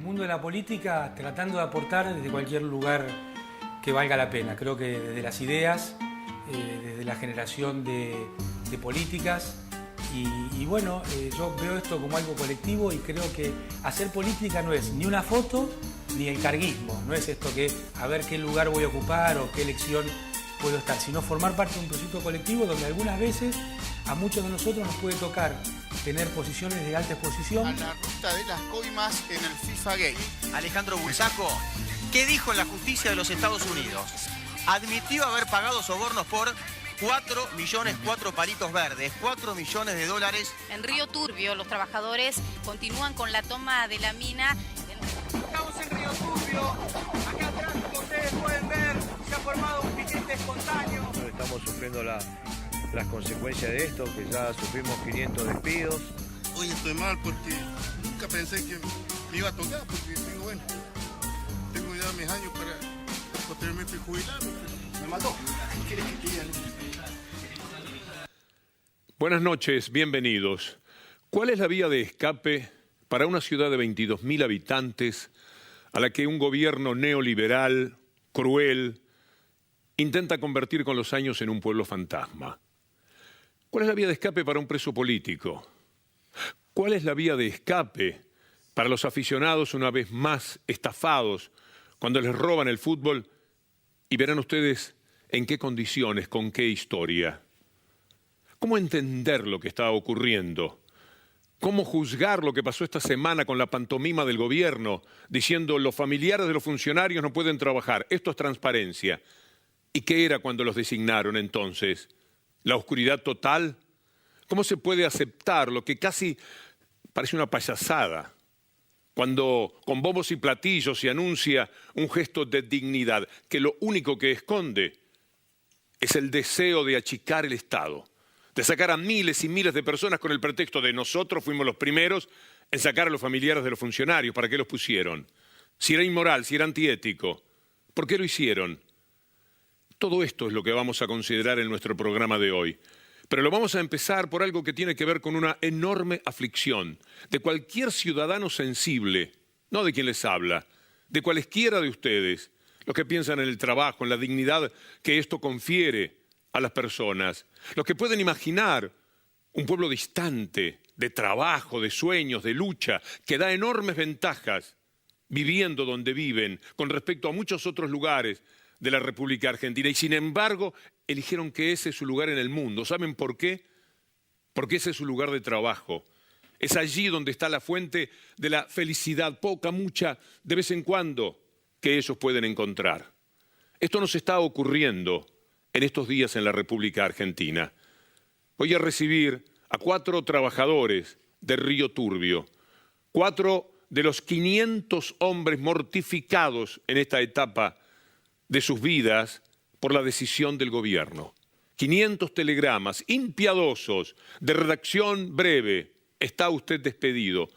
El mundo de la política tratando de aportar desde cualquier lugar que valga la pena. Creo que desde las ideas, desde la generación de políticas y bueno, yo veo esto como algo colectivo y creo que hacer política no es ni una foto ni el carguismo, no es esto que a ver qué lugar voy a ocupar o qué elección puedo estar, sino formar parte de un proyecto colectivo donde algunas veces a muchos de nosotros nos puede tocar tener posiciones de alta exposición. A la ruta de las coimas en el FIFA Gate. Alejandro Bulsaco, ¿qué dijo en la justicia de los Estados Unidos? Admitió haber pagado sobornos por 4 millones, 4 palitos verdes, 4 millones de dólares. En Río Turbio, los trabajadores continúan con la toma de la mina. Estamos en Río Turbio. Acá atrás, como ustedes pueden ver, se ha formado un piquete espontáneo. Estamos sufriendo las consecuencias de esto, que ya sufrimos 500 despidos. Hoy estoy mal porque nunca pensé que me iba a tocar, porque digo, bueno, tengo ya mis años para posteriormente jubilarme, pero me mató. ¿Qué querés que te diga? Buenas noches, bienvenidos. ¿Cuál es la vía de escape para una ciudad de 22.000 habitantes a la que un gobierno neoliberal, cruel, intenta convertir con los años en un pueblo fantasma? ¿Cuál es la vía de escape para un preso político? ¿Cuál es la vía de escape para los aficionados una vez más estafados cuando les roban el fútbol? Y verán ustedes en qué condiciones, con qué historia. ¿Cómo entender lo que está ocurriendo? ¿Cómo juzgar lo que pasó esta semana con la pantomima del gobierno, diciendo los familiares de los funcionarios no pueden trabajar? Esto es transparencia. ¿Y qué era cuando los designaron entonces? ¿La oscuridad total? ¿Cómo se puede aceptar lo que casi parece una payasada cuando con bombos y platillos se anuncia un gesto de dignidad que lo único que esconde es el deseo de achicar el Estado, de sacar a miles y miles de personas con el pretexto de nosotros fuimos los primeros en sacar a los familiares de los funcionarios? ¿Para qué los pusieron? Si era inmoral, si era antiético, ¿por qué lo hicieron? Todo esto es lo que vamos a considerar en nuestro programa de hoy. Pero lo vamos a empezar por algo que tiene que ver con una enorme aflicción de cualquier ciudadano sensible, no de quien les habla, de cualesquiera de ustedes, los que piensan en el trabajo, en la dignidad que esto confiere a las personas, los que pueden imaginar un pueblo distante, de trabajo, de sueños, de lucha, que da enormes ventajas viviendo donde viven con respecto a muchos otros lugares de la República Argentina, y sin embargo eligieron que ese es su lugar en el mundo. ¿Saben por qué? Porque ese es su lugar de trabajo. Es allí donde está la fuente de la felicidad, poca, mucha, de vez en cuando, que ellos pueden encontrar. Esto nos está ocurriendo en estos días en la República Argentina. Voy a recibir a 4 trabajadores de Río Turbio, 4 de los 500 hombres mortificados en esta etapa de sus vidas por la decisión del gobierno. 500 telegramas impiadosos de redacción breve. Está usted despedido.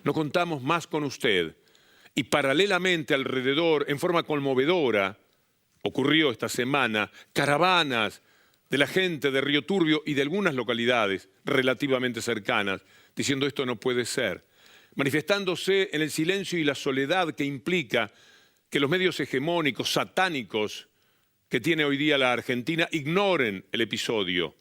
No contamos más con usted. Y paralelamente alrededor, en forma conmovedora, ocurrió esta semana, caravanas de la gente de Río Turbio y de algunas localidades relativamente cercanas, diciendo esto no puede ser, manifestándose en el silencio y la soledad que implica que los medios hegemónicos, satánicos, que tiene hoy día la Argentina, ignoren el episodio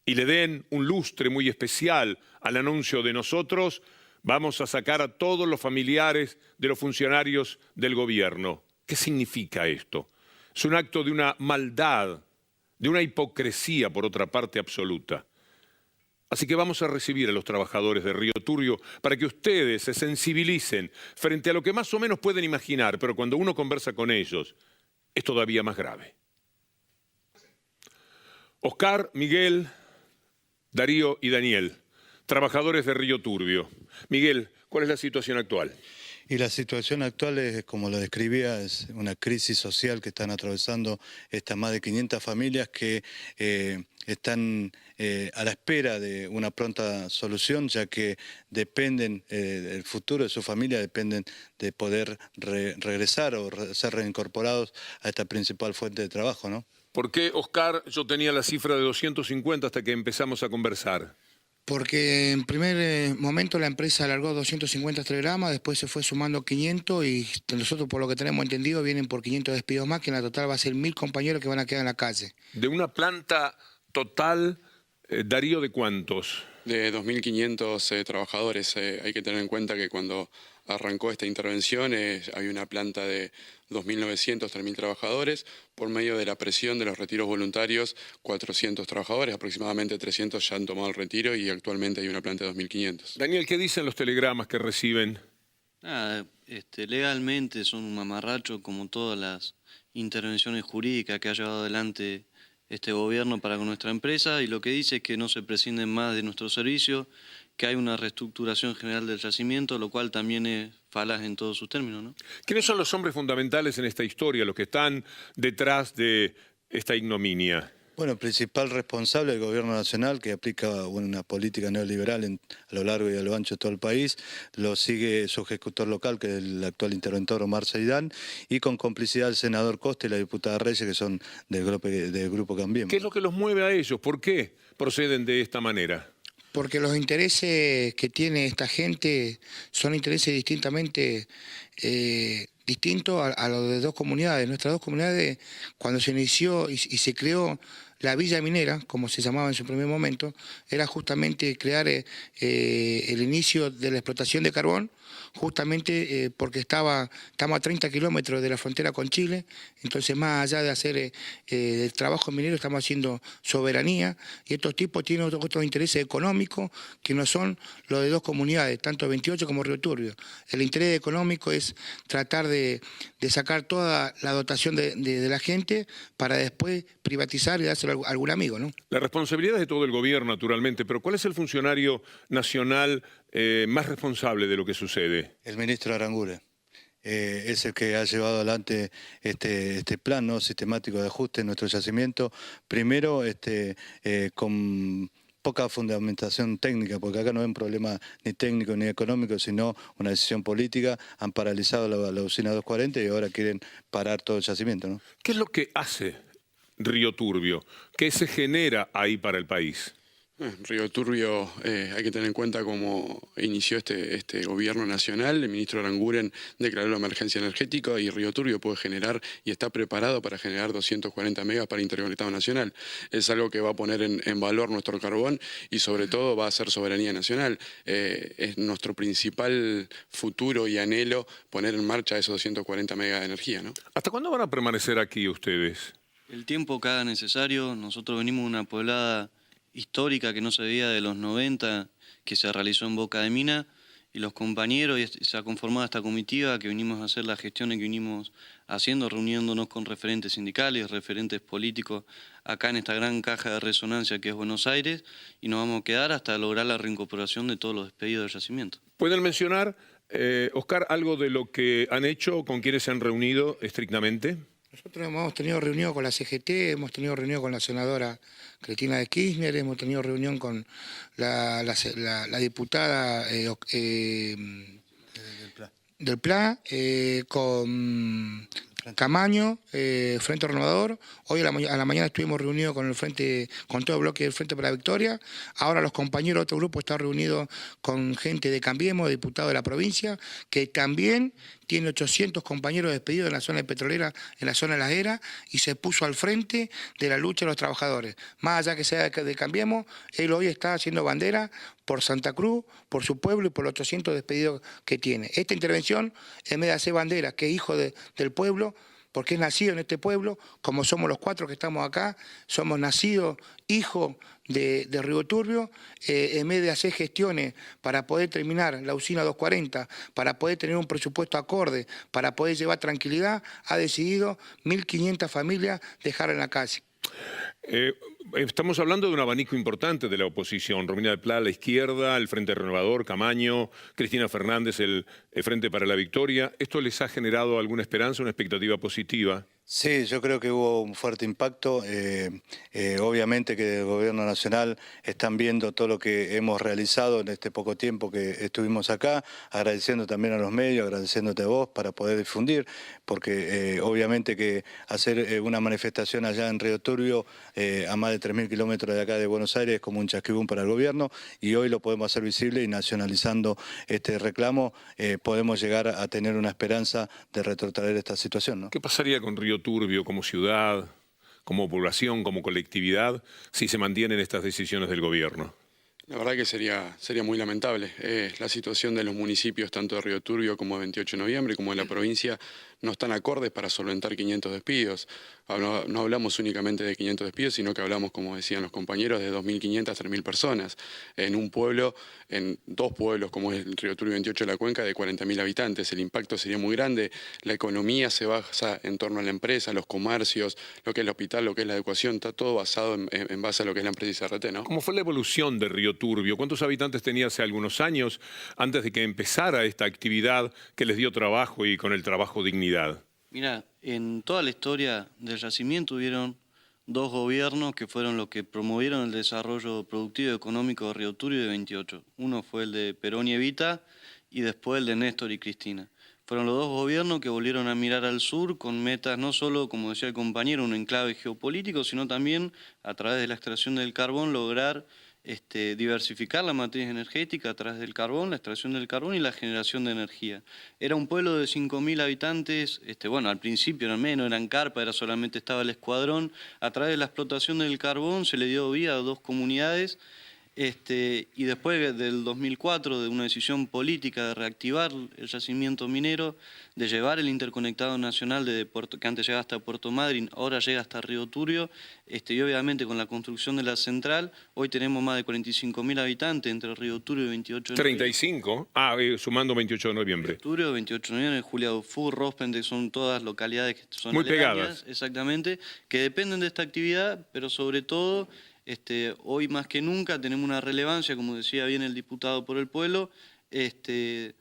y le den un lustre muy especial al anuncio de nosotros vamos a sacar a todos los familiares de los funcionarios del gobierno. ¿Qué significa esto? Es un acto de una maldad, de una hipocresía, por otra parte, absoluta. Así que vamos a recibir a los trabajadores de Río Turbio para que ustedes se sensibilicen frente a lo que más o menos pueden imaginar, pero cuando uno conversa con ellos es todavía más grave. Oscar, Miguel, Darío y Daniel, trabajadores de Río Turbio. Miguel, ¿cuál es la situación actual? Y la situación actual es, como lo describía, es una crisis social que están atravesando estas más de 500 familias que están a la espera de una pronta solución, ya que dependen, el futuro de su familia dependen de poder regresar o ser reincorporados a esta principal fuente de trabajo, ¿no? ¿Por qué, Oscar, yo tenía la cifra de 250 hasta que empezamos a conversar? Porque en primer momento la empresa alargó 250 telegramas, después se fue sumando 500 y nosotros, por lo que tenemos entendido, vienen por 500 despidos más, que en la total va a ser 1000 compañeros que van a quedar en la calle. De una planta total, Darío, ¿de cuántos? De 2.500 trabajadores. Hay que tener en cuenta que cuando arrancó esta intervención había una planta de 2.900, 3.000 trabajadores. Por medio de la presión de los retiros voluntarios, 400 trabajadores, aproximadamente 300 ya han tomado el retiro y actualmente hay una planta de 2.500. Daniel, ¿qué dicen los telegramas que reciben? Legalmente son un mamarracho como todas las intervenciones jurídicas que ha llevado adelante este gobierno para con nuestra empresa, y lo que dice es que no se prescinden más de nuestro servicio, que hay una reestructuración general del yacimiento, lo cual también es falaz en todos sus términos, ¿no? ¿Quiénes son los hombres fundamentales en esta historia, los que están detrás de esta ignominia? Bueno, el principal responsable del gobierno nacional, que aplica una política neoliberal a lo largo y a lo ancho de todo el país, lo sigue su ejecutor local, que es el actual interventor Omar Seidán, y con complicidad del senador Costa y la diputada Reyes, que son del grupo Cambiemos. ¿Qué es lo que los mueve a ellos? ¿Por qué proceden de esta manera? Porque los intereses que tiene esta gente son intereses distintamente distintos a los de dos comunidades. Nuestras dos comunidades, cuando se inició y se creó la Villa Minera, como se llamaba en su primer momento, era justamente crear el inicio de la explotación de carbón, justamente porque estamos a 30 kilómetros de la frontera con Chile, entonces más allá de hacer el trabajo minero estamos haciendo soberanía, y estos tipos tienen otros intereses económicos que no son los de dos comunidades, tanto 28 como Río Turbio. El interés económico es tratar de sacar toda la dotación de la gente para después privatizar y dárselo a algún amigo, ¿no? La responsabilidad es de todo el gobierno, naturalmente, pero ¿cuál es el funcionario nacional más responsable de lo que sucede? El ministro Aranguren. Es el que ha llevado adelante este plan, ¿no?, sistemático de ajuste en nuestro yacimiento. Primero, con poca fundamentación técnica, porque acá no es un problema ni técnico ni económico, sino una decisión política. Han paralizado la usina 240 y ahora quieren parar todo el yacimiento, ¿no? ¿Qué es lo que hace Río Turbio? ¿Qué se genera ahí para el país? Río Turbio, hay que tener en cuenta cómo inició este gobierno nacional. El ministro Aranguren declaró la emergencia energética y Río Turbio puede generar y está preparado para generar 240 megas para interconectado nacional. Es algo que va a poner en valor nuestro carbón y sobre todo va a ser soberanía nacional. Es nuestro principal futuro y anhelo poner en marcha esos 240 megas de energía, ¿no? ¿Hasta cuándo van a permanecer aquí ustedes? El tiempo que haga necesario. Nosotros venimos de una poblada histórica que no se veía de los 90, que se realizó en Boca de Mina, y los compañeros, y se ha conformado esta comitiva que vinimos a hacer las gestiones que vinimos haciendo, reuniéndonos con referentes sindicales, referentes políticos, acá en esta gran caja de resonancia que es Buenos Aires, y nos vamos a quedar hasta lograr la reincorporación de todos los despedidos del yacimiento. ¿Pueden mencionar, Oscar, algo de lo que han hecho, con quienes se han reunido estrictamente? Nosotros hemos tenido reunión con la CGT, hemos tenido reunión con la senadora Cristina de Kirchner, hemos tenido reunión con la diputada del PLA, con Camaño, Frente Renovador. Hoy a la mañana estuvimos reunidos con con todo el bloque del Frente para la Victoria. Ahora los compañeros de otro grupo están reunidos con gente de Cambiemos, diputados de la provincia, que también tiene 800 compañeros despedidos en la zona petrolera, en la zona de Las Heras, y se puso al frente de la lucha de los trabajadores. Más allá que sea de Cambiemos, él hoy está haciendo bandera por Santa Cruz, por su pueblo y por los 800 despedidos que tiene. Esta intervención, en vez de hacer bandera, que es hijo del pueblo, porque es nacido en este pueblo, como somos los 4 que estamos acá, somos nacidos hijos de Río Turbio, en vez de hacer gestiones para poder terminar la usina 240, para poder tener un presupuesto acorde, para poder llevar tranquilidad, ha decidido 1.500 familias dejar en la calle. Estamos hablando de un abanico importante de la oposición. Romina del Pla a la izquierda, el Frente Renovador, Camaño, Cristina Fernández, el Frente para la Victoria. ¿Esto les ha generado alguna esperanza, una expectativa positiva? Sí, yo creo que hubo un fuerte impacto. Obviamente que del Gobierno Nacional están viendo todo lo que hemos realizado en este poco tiempo que estuvimos acá, agradeciendo también a los medios, agradeciéndote a vos para poder difundir, porque obviamente que hacer una manifestación allá en Río Turbio a más de de 3.000 kilómetros de acá de Buenos Aires es como un chasquibún para el gobierno, y hoy lo podemos hacer visible, y nacionalizando este reclamo podemos llegar a tener una esperanza de retrotraer esta situación, ¿no? ¿Qué pasaría con Río Turbio como ciudad, como población, como colectividad, si se mantienen estas decisiones del gobierno? La verdad que sería muy lamentable. La situación de los municipios, tanto de Río Turbio como de 28 de noviembre, como de la provincia, no están acordes para solventar 500 despidos. No hablamos únicamente de 500 despidos, sino que hablamos, como decían los compañeros, de 2.500 a 3.000 personas. En un pueblo, en dos pueblos, como es el Río Turbio 28 de la Cuenca, de 40.000 habitantes. El impacto sería muy grande. La economía se basa en torno a la empresa, los comercios, lo que es el hospital, lo que es la adecuación, está todo basado en base a lo que es la empresa ICRT, ¿no? ¿Cómo fue la evolución de Río Turbio? ¿Cuántos habitantes tenía hace algunos años antes de que empezara esta actividad que les dio trabajo y con el trabajo dignidad? Mira, en toda la historia del yacimiento hubieron dos gobiernos que fueron los que promovieron el desarrollo productivo y económico de Río Turbio de 28. Uno fue el de Perón y Evita, y después el de Néstor y Cristina. Fueron los dos gobiernos que volvieron a mirar al sur con metas no solo, como decía el compañero, un enclave geopolítico, sino también a través de la extracción del carbón lograr diversificar la matriz energética a través del carbón, la extracción del carbón y la generación de energía. Era un pueblo de 5.000 habitantes, bueno, al principio eran menos, eran carpa, solamente estaba el escuadrón. A través de la explotación del carbón se le dio vida a dos comunidades, y después del 2004, de una decisión política de reactivar el yacimiento minero, de llevar el interconectado nacional que antes llegaba hasta Puerto Madryn, ahora llega hasta Río Turbio, y obviamente con la construcción de la central, hoy tenemos más de 45.000 habitantes entre Río Turbio y 28 de noviembre. 35, sumando 28 de noviembre. Río Turbio, 28 de noviembre, Julia Dufour, Rospende, son todas localidades que son muy aledañas, pegadas. Exactamente, que dependen de esta actividad, pero sobre todo hoy más que nunca tenemos una relevancia, como decía bien el diputado por el pueblo, de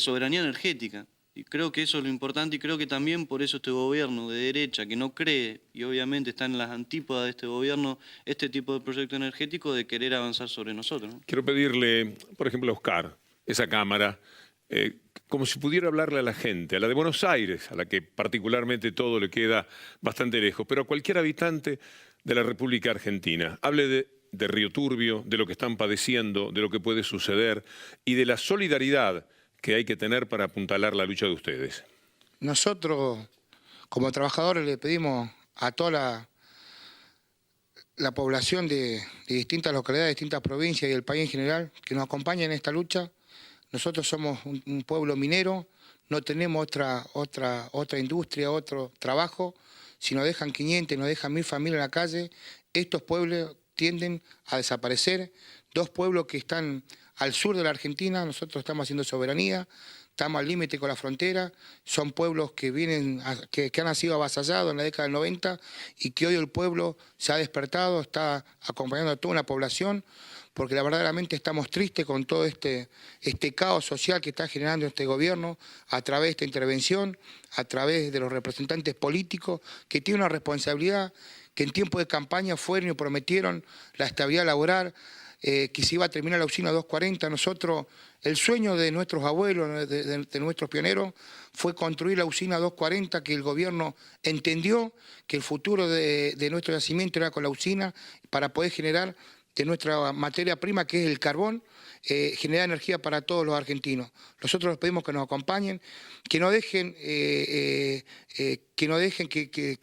soberanía energética. Y creo que eso es lo importante, y creo que también por eso este gobierno de derecha, que no cree, y obviamente está en las antípodas de este gobierno, este tipo de proyecto energético de querer avanzar sobre nosotros, ¿no? Quiero pedirle, por ejemplo, a Oscar, esa cámara, como si pudiera hablarle a la gente, a la de Buenos Aires, a la que particularmente todo le queda bastante lejos, pero a cualquier habitante de la República Argentina. Hable de Río Turbio, de lo que están padeciendo, de lo que puede suceder y de la solidaridad que hay que tener para apuntalar la lucha de ustedes. Nosotros, como trabajadores, le pedimos a toda la población de distintas localidades, de distintas provincias y del país en general, que nos acompañen en esta lucha. Nosotros somos un pueblo minero, no tenemos otra industria, otro trabajo. Si nos dejan 500, nos dejan 1.000 familias en la calle, estos pueblos tienden a desaparecer. Dos pueblos que están al sur de la Argentina, nosotros estamos haciendo soberanía, estamos al límite con la frontera, son pueblos que han sido avasallados en la década del 90 y que hoy el pueblo se ha despertado, está acompañando a toda una población, porque verdaderamente estamos tristes con todo este caos social que está generando este gobierno a través de esta intervención, a través de los representantes políticos que tienen una responsabilidad, que en tiempo de campaña fueron y prometieron la estabilidad laboral, que se iba a terminar la usina 240. Nosotros, el sueño de nuestros abuelos, de nuestros pioneros, fue construir la usina 240, que el gobierno entendió que el futuro de nuestro yacimiento era con la usina para poder generar de nuestra materia prima, que es el carbón, generar energía para todos los argentinos. Nosotros les pedimos que nos acompañen, que no dejen, que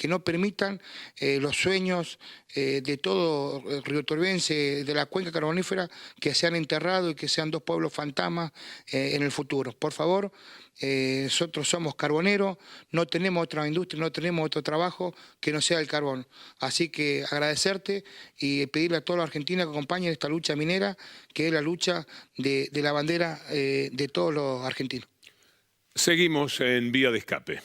no permitan los sueños de todo rioturbense, de la cuenca carbonífera, que sean enterrados y que sean dos pueblos fantasmas en el futuro. Por favor, nosotros somos carboneros, no tenemos otra industria, no tenemos otro trabajo que no sea el carbón. Así que agradecerte y pedirle a todos los argentinos que acompañen esta lucha minera, que es la lucha de la bandera de todos los argentinos. Seguimos en Vía de Escape.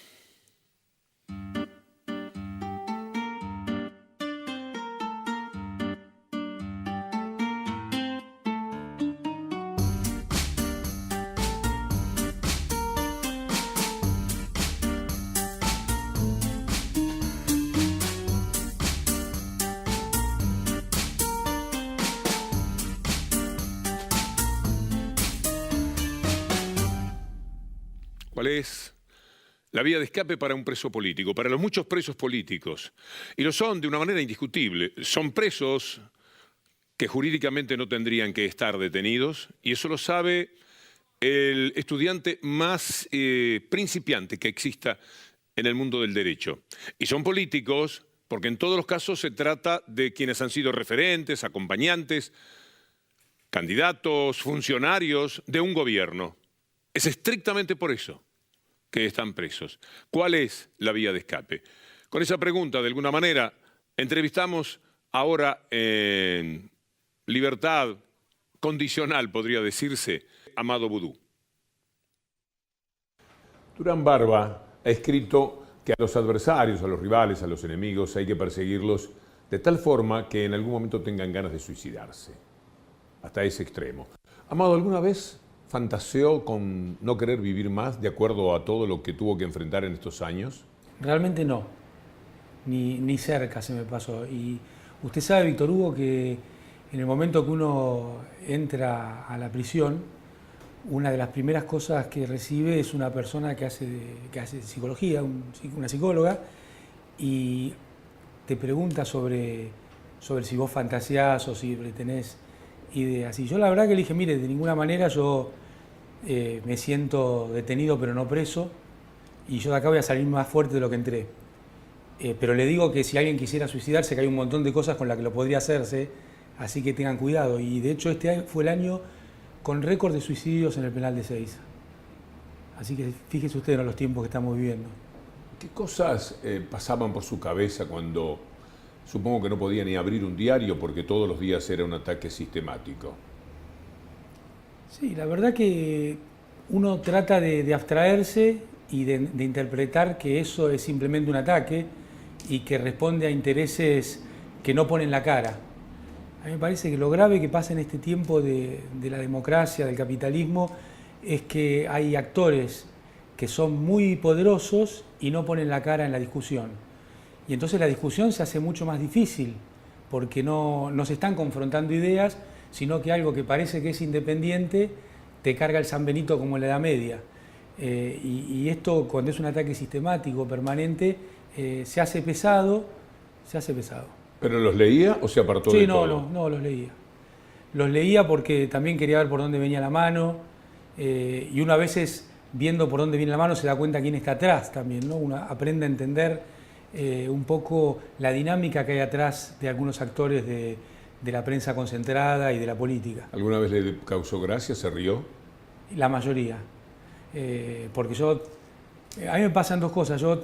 ¿Cuál es la vía de escape para un preso político, para los muchos presos políticos. Y lo son de una manera indiscutible. Son presos que jurídicamente no tendrían que estar detenidos, y eso lo sabe el estudiante más principiante que exista en el mundo del derecho. Y son políticos porque en todos los casos se trata de quienes han sido referentes, acompañantes, candidatos, funcionarios de un gobierno. Es estrictamente por eso que están presos. ¿Cuál es la vía de escape? Con esa pregunta, de alguna manera, entrevistamos ahora en libertad condicional, podría decirse, Amado Boudou. Durán Barba ha escrito que a los adversarios, a los rivales, a los enemigos hay que perseguirlos de tal forma que en algún momento tengan ganas de suicidarse. Hasta ese extremo. Amado, ¿alguna vez fantaseó con no querer vivir más de acuerdo a todo lo que tuvo que enfrentar en estos años? Realmente no. Ni cerca se me pasó. Y usted sabe, Víctor Hugo, que en el momento que uno entra a la prisión, una de las primeras cosas que recibe es una persona que hace psicología, una psicóloga, y te pregunta sobre si vos fantaseás o si tenés ideas. Y yo la verdad que le dije, mire, de ninguna manera yo me siento detenido pero no preso, y yo de acá voy a salir más fuerte de lo que entré. Pero le digo que si alguien quisiera suicidarse, que hay un montón de cosas con las que lo podría hacerse, así que tengan cuidado. Y de hecho este año fue el año con récord de suicidios en el penal de Ezeiza. Así que fíjese usted en los tiempos que estamos viviendo. ¿Qué cosas pasaban por su cabeza cuando, supongo que no podía ni abrir un diario porque todos los días era un ataque sistemático? Sí, la verdad que uno trata de abstraerse y de interpretar que eso es simplemente un ataque y que responde a intereses que no ponen la cara. A mí me parece que lo grave que pasa en este tiempo de la democracia, del capitalismo, es que hay actores que son muy poderosos y no ponen la cara en la discusión. Y entonces la discusión se hace mucho más difícil, porque no se están confrontando ideas, sino que algo que parece que es independiente te carga el San Benito como en la Edad Media. Y esto, cuando es un ataque sistemático, permanente, se hace pesado. ¿Pero los leía o se apartó de todo? Sí, no, los leía. Los leía porque también quería ver por dónde venía la mano, y uno a veces, viendo por dónde viene la mano, se da cuenta quién está atrás también, ¿no? Uno aprende a entender un poco la dinámica que hay atrás de algunos actores de la prensa concentrada y de la política. ¿Alguna vez le causó gracia, se rió? La mayoría. Porque a mí me pasan dos cosas. Yo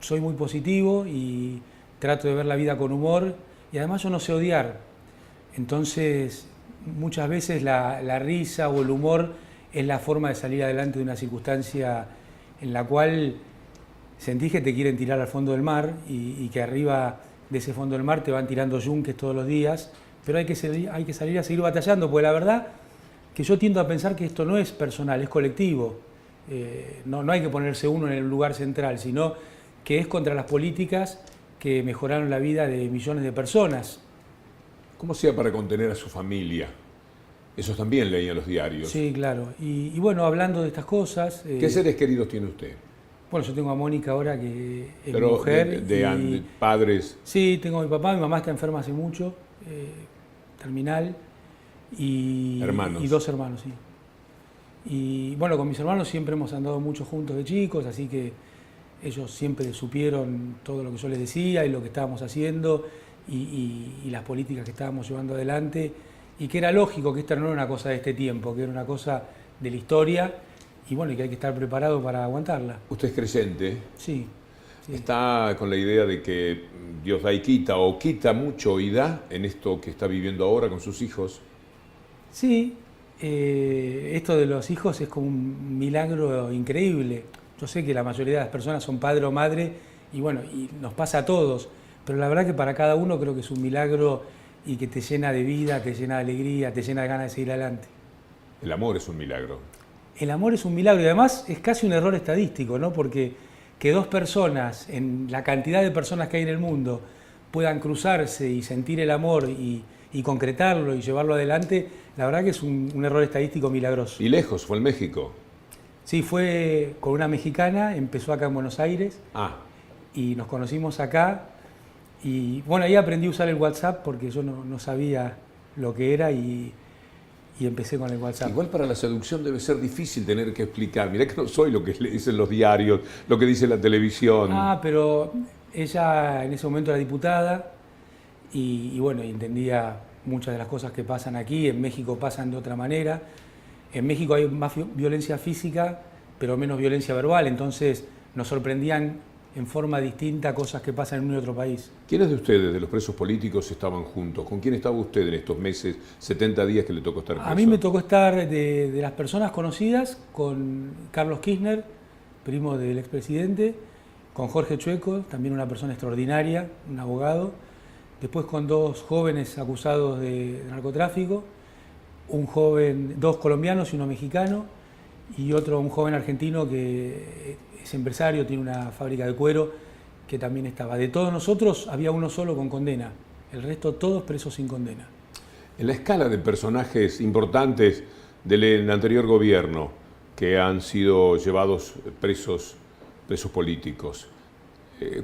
soy muy positivo y trato de ver la vida con humor, y además yo no sé odiar. Entonces, muchas veces la risa o el humor es la forma de salir adelante de una circunstancia en la cual sentís que te quieren tirar al fondo del mar y que arriba de ese fondo del mar te van tirando yunques todos los días, pero hay que salir a seguir batallando, porque la verdad que yo tiendo a pensar que esto no es personal, es colectivo. No hay que ponerse uno en el lugar central, sino que es contra las políticas que mejoraron la vida de millones de personas. ¿Cómo hacía para contener a su familia? Esos también leían los diarios. Sí, claro. Y bueno, hablando de estas cosas... ¿Qué seres queridos tiene usted? Bueno, yo tengo a Mónica ahora, que es mi mujer. ¿De padres? Sí, tengo a mi papá. Mi mamá está enferma hace mucho, terminal. ¿Hermanos? Y dos hermanos, sí. Y bueno, con mis hermanos siempre hemos andado mucho juntos de chicos, así que ellos siempre supieron todo lo que yo les decía y lo que estábamos haciendo y las políticas que estábamos llevando adelante, y que era lógico que esta no era una cosa de este tiempo, que era una cosa de la historia, y bueno, y que hay que estar preparado para aguantarla. ¿Usted es creyente? Sí. ¿Está con la idea de que Dios da y quita, o quita mucho y da en esto que está viviendo ahora con sus hijos? Sí, esto de los hijos es como un milagro increíble. Yo sé que la mayoría de las personas son padre o madre, y bueno, y nos pasa a todos, pero la verdad que para cada uno creo que es un milagro y que te llena de vida, te llena de alegría, te llena de ganas de seguir adelante. El amor es un milagro. El amor es un milagro, y además es casi un error estadístico, ¿no? Porque que dos personas, en la cantidad de personas que hay en el mundo, puedan cruzarse y sentir el amor y concretarlo y llevarlo adelante, la verdad que es un error estadístico milagroso. ¿Y lejos? ¿Fue en México? Sí, fue con una mexicana, empezó acá en Buenos Aires y nos conocimos acá. Y bueno, ahí aprendí a usar el WhatsApp porque yo no sabía lo que era y empecé con el WhatsApp. Igual para la seducción debe ser difícil tener que explicar. Mirá que no soy lo que le dicen los diarios, lo que dice la televisión. Pero ella en ese momento era diputada y bueno, entendía muchas de las cosas que pasan aquí. En México pasan de otra manera. En México hay más violencia física, pero menos violencia verbal. Entonces nos sorprendían en forma distinta cosas que pasan en un y otro país. ¿Quiénes de ustedes, de los presos políticos, estaban juntos? ¿Con quién estaba usted en estos meses, 70 días que le tocó estar preso? A mí me tocó estar de las personas conocidas con Carlos Kirchner, primo del expresidente, con Jorge Chueco, también una persona extraordinaria, un abogado, después con 2 jóvenes acusados de narcotráfico, dos colombianos y uno mexicano, y un joven argentino que es empresario, tiene una fábrica de cuero, que también estaba. De todos nosotros había uno solo con condena, el resto todos presos sin condena. En la escala de personajes importantes del anterior gobierno que han sido llevados presos políticos,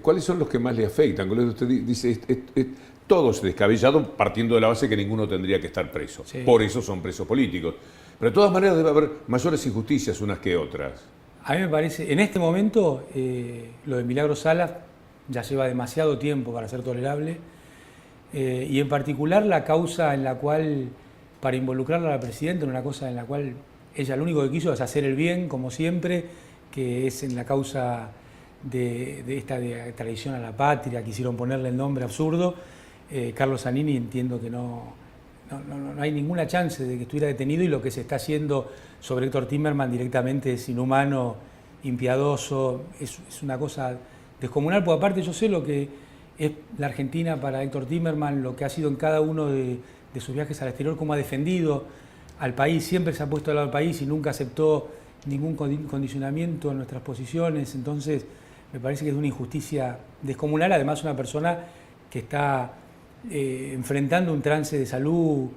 ¿cuáles son los que más le afectan? Usted dice, todos descabellados, partiendo de la base que ninguno tendría que estar preso. Sí. Por eso son presos políticos. Pero de todas maneras debe haber mayores injusticias unas que otras. A mí me parece, en este momento, lo de Milagros Salas ya lleva demasiado tiempo para ser tolerable. Y en particular la causa en la cual, para involucrarla a la presidenta, en una cosa en la cual ella lo único que quiso es hacer el bien, como siempre, que es en la causa de esta de traición a la patria, quisieron ponerle el nombre absurdo. Carlos Zanini, entiendo que no hay ninguna chance de que estuviera detenido, y lo que se está haciendo sobre Héctor Timerman directamente es inhumano, impiadoso, es una cosa descomunal, porque aparte yo sé lo que es la Argentina para Héctor Timerman, lo que ha sido en cada uno de sus viajes al exterior, cómo ha defendido al país, siempre se ha puesto al lado del país y nunca aceptó ningún condicionamiento en nuestras posiciones. Entonces me parece que es una injusticia descomunal, además una persona que está enfrentando un trance de salud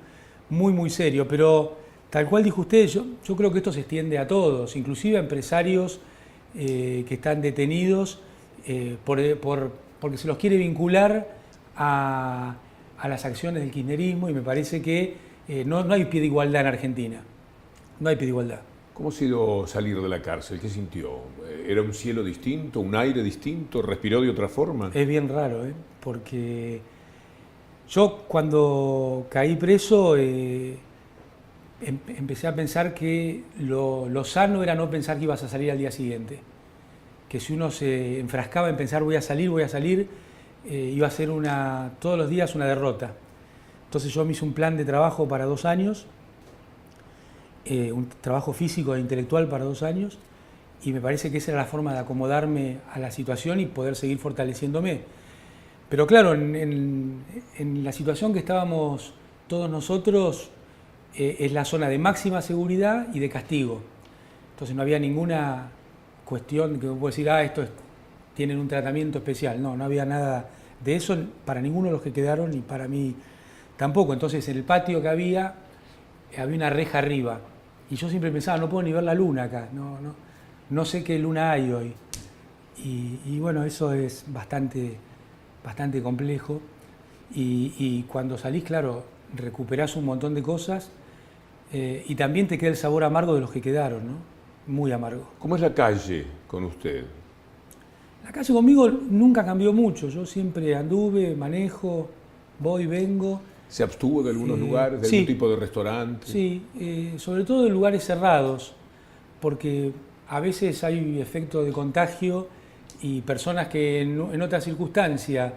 muy, muy serio. Pero tal cual dijo usted, yo creo que esto se extiende a todos, inclusive a empresarios que están detenidos porque se los quiere vincular a las acciones del kirchnerismo, y me parece que no hay pie de igualdad en Argentina. No hay pie de igualdad. ¿Cómo ha sido salir de la cárcel? ¿Qué sintió? ¿Era un cielo distinto, un aire distinto? ¿Respiró de otra forma? Es bien raro, porque yo cuando caí preso empecé a pensar que lo sano era no pensar que ibas a salir al día siguiente. Que si uno se enfrascaba en pensar voy a salir, iba a ser todos los días una derrota. Entonces yo me hice un plan de trabajo para 2 años, un trabajo físico e intelectual para 2 años, y me parece que esa era la forma de acomodarme a la situación y poder seguir fortaleciéndome. Pero claro, en la situación que estábamos todos nosotros, es la zona de máxima seguridad y de castigo. Entonces no había ninguna cuestión que me pueda decir, tienen un tratamiento especial. No había nada de eso para ninguno de los que quedaron, y para mí tampoco. Entonces en el patio que había una reja arriba, y yo siempre pensaba, no puedo ni ver la luna acá, no sé qué luna hay hoy. Y bueno, eso es bastante complejo, y cuando salís, claro, recuperás un montón de cosas, y también te queda el sabor amargo de los que quedaron, ¿no? Muy amargo. ¿Cómo es la calle con usted? La calle conmigo nunca cambió mucho. Yo siempre anduve, manejo, voy, vengo. ¿Se abstuvo de algunos lugares, de algún tipo de restaurante? Sí, sobre todo de lugares cerrados, porque a veces hay efecto de contagio y personas que en otra circunstancia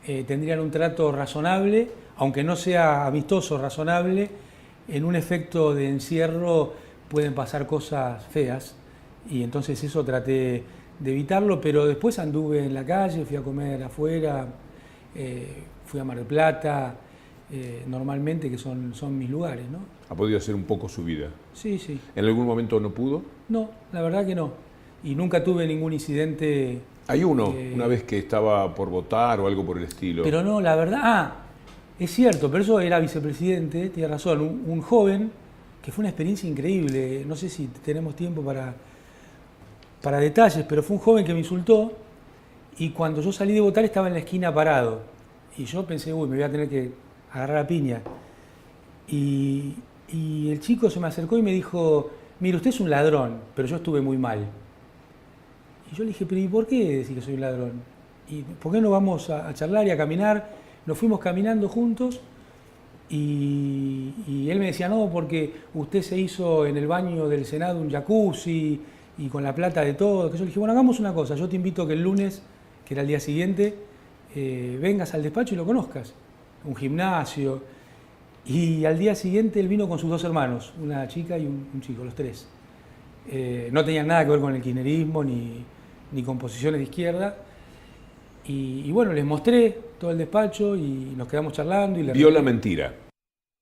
tendrían un trato razonable, aunque no sea amistoso, razonable, en un efecto de encierro pueden pasar cosas feas, y entonces eso traté de evitarlo, pero después anduve en la calle, fui a comer afuera, fui a Mar del Plata, normalmente, que son mis lugares, ¿no? ¿Ha podido hacer un poco su vida? Sí, sí. ¿En algún momento no pudo? No, la verdad que no. Y nunca tuve ningún incidente. Hay una vez que estaba por votar o algo por el estilo. Pero no, la verdad, es cierto, pero eso era vicepresidente, tiene razón, un joven, que fue una experiencia increíble. No sé si tenemos tiempo para para detalles, pero fue un joven que me insultó y cuando yo salí de votar estaba en la esquina parado. Y yo pensé, uy, me voy a tener que agarrar a piña. Y el chico se me acercó y me dijo, mire, usted es un ladrón, pero yo estuve muy mal. Y yo le dije, pero ¿y por qué decir que soy un ladrón? ¿Y por qué no vamos a charlar y a caminar? Nos fuimos caminando juntos y él me decía, no, porque usted se hizo en el baño del Senado un jacuzzi y con la plata de todo. Que yo le dije, bueno, hagamos una cosa, yo te invito que el lunes, que era el día siguiente, vengas al despacho y lo conozcas. Un gimnasio. Y al día siguiente él vino con sus 2 hermanos, una chica y un chico, los 3. No tenían nada que ver con el kirchnerismo ni con posiciones de izquierda. Y bueno, les mostré todo el despacho y nos quedamos charlando. Vio la mentira.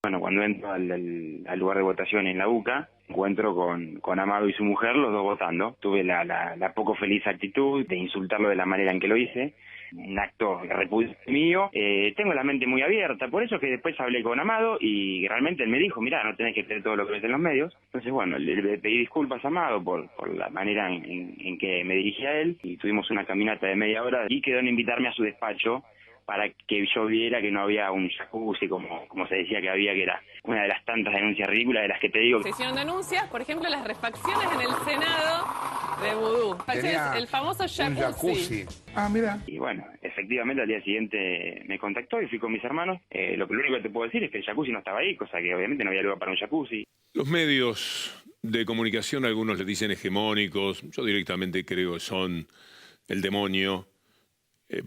Bueno, cuando entro al lugar de votación en la UCA, encuentro con Amado y su mujer, los dos votando. Tuve la poco feliz actitud de insultarlo de la manera en que lo hice. Un acto de repudio mío. Tengo la mente muy abierta, por eso que después hablé con Amado y realmente él me dijo, mirá, no tenés que creer todo lo que ves en los medios. Entonces, bueno, le pedí disculpas a Amado por la manera en que me dirigí a él y tuvimos una caminata de media hora y quedó en invitarme a su despacho para que yo viera que no había un jacuzzi como se decía que había, que era una de las tantas denuncias ridículas de las que te digo. Se hicieron denuncias, por ejemplo, las refacciones en el Senado de Vudú. El famoso jacuzzi. Ah, mira. Y bueno, efectivamente al día siguiente me contactó y fui con mis hermanos. Lo único que te puedo decir es que el jacuzzi no estaba ahí, cosa que obviamente no había lugar para un jacuzzi. Los medios de comunicación, algunos les dicen hegemónicos, yo directamente creo que son el demonio,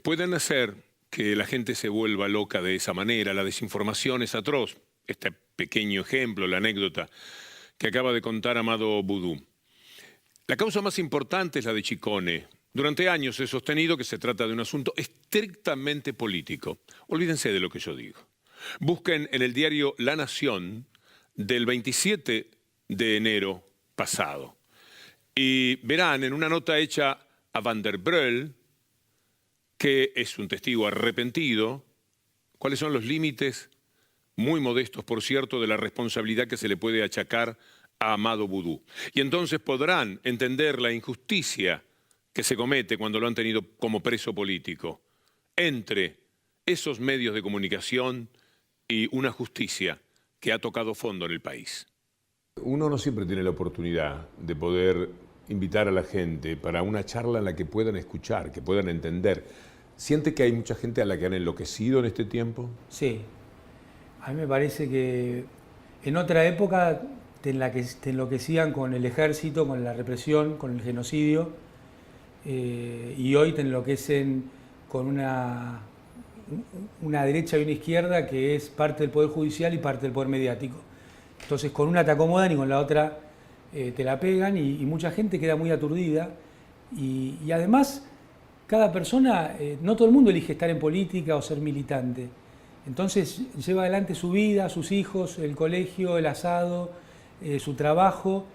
pueden hacer que la gente se vuelva loca de esa manera. La desinformación es atroz. Este pequeño ejemplo, la anécdota que acaba de contar Amado Vudú. La causa más importante es la de Chicone. Durante años he sostenido que se trata de un asunto estrictamente político. Olvídense de lo que yo digo. Busquen en el diario La Nación del 27 de enero pasado y verán en una nota hecha a Van der Breul, que es un testigo arrepentido, cuáles son los límites, muy modestos por cierto, de la responsabilidad que se le puede achacar a Amado Vudú. Y entonces podrán entender la injusticia que se comete cuando lo han tenido como preso político, entre esos medios de comunicación y una justicia que ha tocado fondo en el país. Uno no siempre tiene la oportunidad de poder invitar a la gente para una charla en la que puedan escuchar, que puedan entender. ¿Siente que hay mucha gente a la que han enloquecido en este tiempo? Sí. A mí me parece que en otra época te enloquecían con el ejército, con la represión, con el genocidio, y hoy te enloquecen con una derecha y una izquierda que es parte del Poder Judicial y parte del Poder Mediático. Entonces con una te acomodan y con la otra te la pegan y mucha gente queda muy aturdida y además cada persona, no todo el mundo elige estar en política o ser militante. Entonces lleva adelante su vida, sus hijos, el colegio, el asado, su trabajo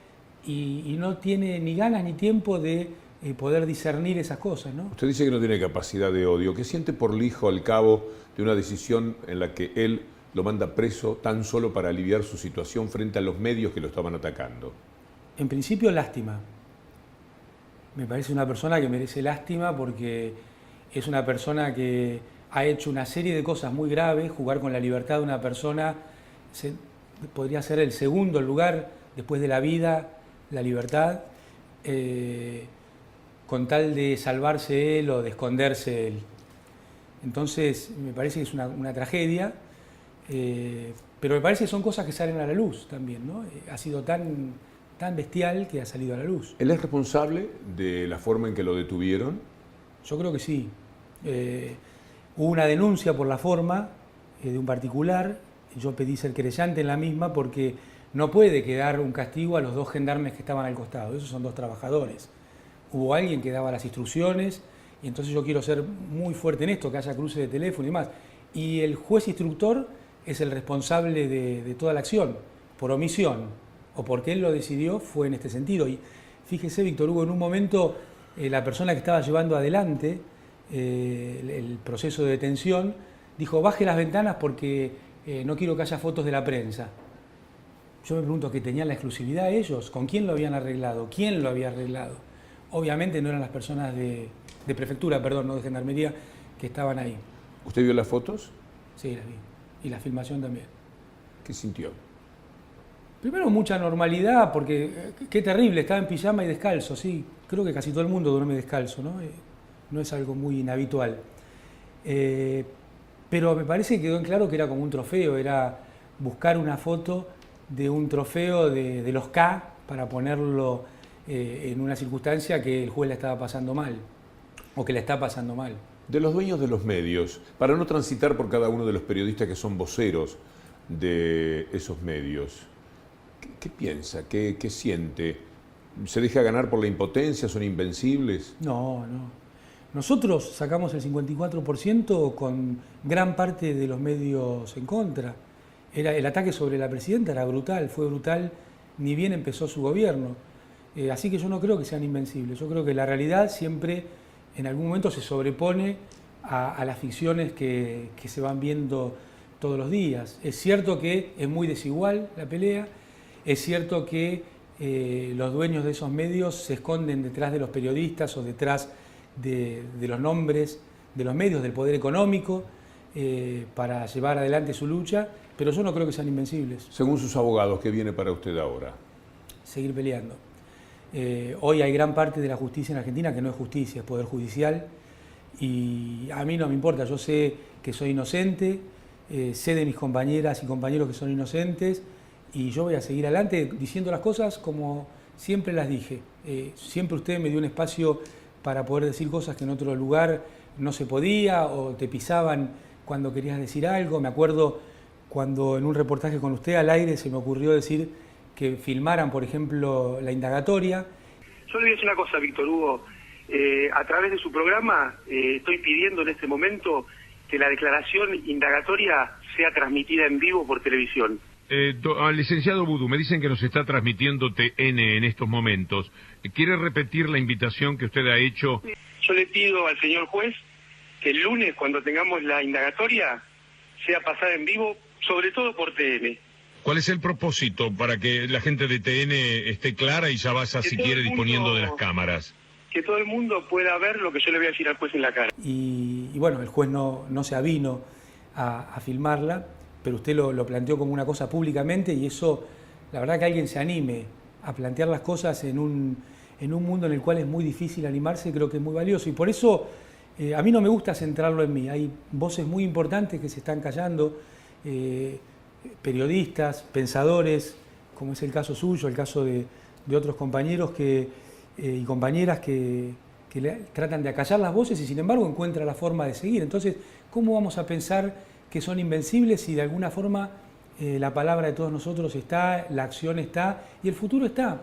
y no tiene ni ganas ni tiempo de poder discernir esas cosas, ¿no? Usted dice que no tiene capacidad de odio. ¿Qué siente por el hijo al cabo de una decisión en la que él lo manda preso tan solo para aliviar su situación frente a los medios que lo estaban atacando? En principio, lástima. Me parece una persona que merece lástima porque es una persona que ha hecho una serie de cosas muy graves. Jugar con la libertad de una persona podría ser el segundo lugar después de la vida, la libertad, con tal de salvarse él o de esconderse él. Entonces, me parece que es una tragedia, pero me parece que son cosas que salen a la luz también, ¿no? Ha sido tan bestial que ha salido a la luz. ¿Él es responsable de la forma en que lo detuvieron? Yo creo que sí. Hubo una denuncia por la forma de un particular. Yo pedí ser querellante en la misma porque no puede quedar un castigo a los 2 gendarmes que estaban al costado. Esos son 2 trabajadores. Hubo alguien que daba las instrucciones y entonces yo quiero ser muy fuerte en esto, que haya cruce de teléfono y demás. Y el juez instructor es el responsable de toda la acción, por omisión. O porque él lo decidió, fue en este sentido. Y fíjese, Víctor Hugo, en un momento la persona que estaba llevando adelante el proceso de detención dijo, baje las ventanas porque no quiero que haya fotos de la prensa. Yo me pregunto, ¿que tenían la exclusividad ellos? ¿Con quién lo habían arreglado? ¿Quién lo había arreglado? obviamente no eran las personas de prefectura, perdón, no de gendarmería, que estaban ahí. ¿Usted vio las fotos? Sí, las vi. Y la filmación también. ¿Qué sintió? Primero mucha normalidad, porque qué terrible, estaba en pijama y descalzo, sí. Creo que casi todo el mundo duerme descalzo, ¿no? No es algo muy inhabitual. Pero me parece que quedó en claro que era como un trofeo, era buscar una foto de un trofeo de los K para ponerlo en una circunstancia que el juez la estaba pasando mal, o que la está pasando mal. De los dueños de los medios, para no transitar por cada uno de los periodistas que son voceros de esos medios, ¿qué piensa? ¿Qué siente? ¿Se deja ganar por la impotencia? ¿Son invencibles? No. Nosotros sacamos el 54% con gran parte de los medios en contra. El ataque sobre la presidenta era brutal, fue brutal, ni bien empezó su gobierno. Así que yo no creo que sean invencibles. Yo creo que la realidad siempre, en algún momento, se sobrepone a las ficciones que se van viendo todos los días. Es cierto que es muy desigual la pelea, es cierto que los dueños de esos medios se esconden detrás de los periodistas o detrás de los nombres de los medios, del poder económico, para llevar adelante su lucha, pero yo no creo que sean invencibles. Según sus abogados, ¿qué viene para usted ahora? Seguir peleando. Hoy hay gran parte de la justicia en Argentina que no es justicia, es poder judicial, y a mí no me importa, yo sé que soy inocente, sé de mis compañeras y compañeros que son inocentes, y yo voy a seguir adelante diciendo las cosas como siempre las dije. Siempre usted me dio un espacio para poder decir cosas que en otro lugar no se podía, o te pisaban cuando querías decir algo. Me acuerdo cuando en un reportaje con usted al aire se me ocurrió decir que filmaran, por ejemplo, la indagatoria. Yo le voy a decir una cosa, Víctor Hugo. A través de su programa estoy pidiendo en este momento que la declaración indagatoria sea transmitida en vivo por televisión. Al licenciado Vudú, me dicen que nos está transmitiendo TN en estos momentos. ¿Quiere repetir la invitación que usted ha hecho? Yo le pido al señor juez que el lunes, cuando tengamos la indagatoria, sea pasada en vivo, sobre todo por TN. ¿Cuál es el propósito para que la gente de TN esté clara y ya vaya, si quiere, disponiendo de las cámaras? Que todo el mundo pueda ver lo que yo le voy a decir al juez en la cara. Y bueno, el juez no se avino a filmarla, pero usted lo planteó como una cosa públicamente, y eso, la verdad, que alguien se anime a plantear las cosas en un mundo en el cual es muy difícil animarse, creo que es muy valioso. Y por eso a mí no me gusta centrarlo en mí. Hay voces muy importantes que se están callando, periodistas, pensadores, como es el caso suyo, el caso de otros compañeros y compañeras que tratan de acallar las voces y sin embargo encuentran la forma de seguir. Entonces, ¿cómo vamos a pensar que son invencibles si de alguna forma la palabra de todos nosotros está, la acción está y el futuro está?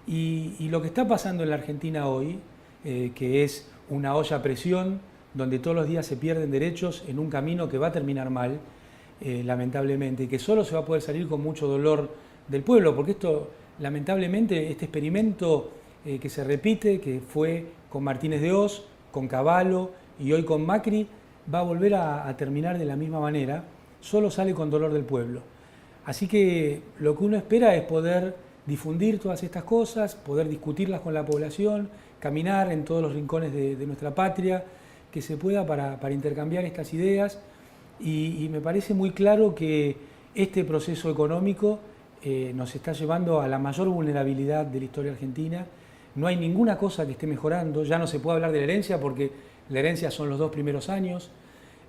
Y lo que está pasando en la Argentina hoy, que es una olla a presión, donde todos los días se pierden derechos en un camino que va a terminar mal, lamentablemente, y que solo se va a poder salir con mucho dolor del pueblo, porque esto, lamentablemente, este experimento que se repite, que fue con Martínez de Oz, con Cavallo y hoy con Macri, va a volver a terminar de la misma manera, solo sale con dolor del pueblo. Así que lo que uno espera es poder difundir todas estas cosas, poder discutirlas con la población, caminar en todos los rincones de nuestra patria, que se pueda para intercambiar estas ideas. Y me parece muy claro que este proceso económico nos está llevando a la mayor vulnerabilidad de la historia argentina. No hay ninguna cosa que esté mejorando, ya no se puede hablar de la herencia porque la herencia son los 2 primeros años,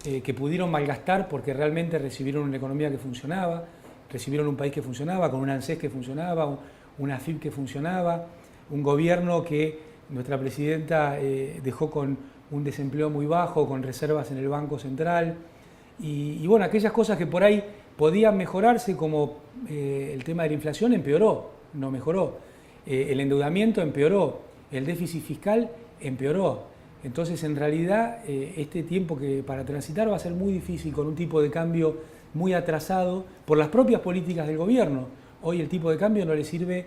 que pudieron malgastar porque realmente recibieron una economía que funcionaba, recibieron un país que funcionaba, con un ANSES que funcionaba, una AFIP que funcionaba, un gobierno que nuestra presidenta dejó con un desempleo muy bajo, con reservas en el Banco Central, y bueno, aquellas cosas que por ahí podían mejorarse, como el tema de la inflación, empeoró, no mejoró, el endeudamiento empeoró, el déficit fiscal empeoró. Entonces, en realidad, este tiempo que para transitar va a ser muy difícil, con un tipo de cambio muy atrasado por las propias políticas del gobierno. Hoy el tipo de cambio no le sirve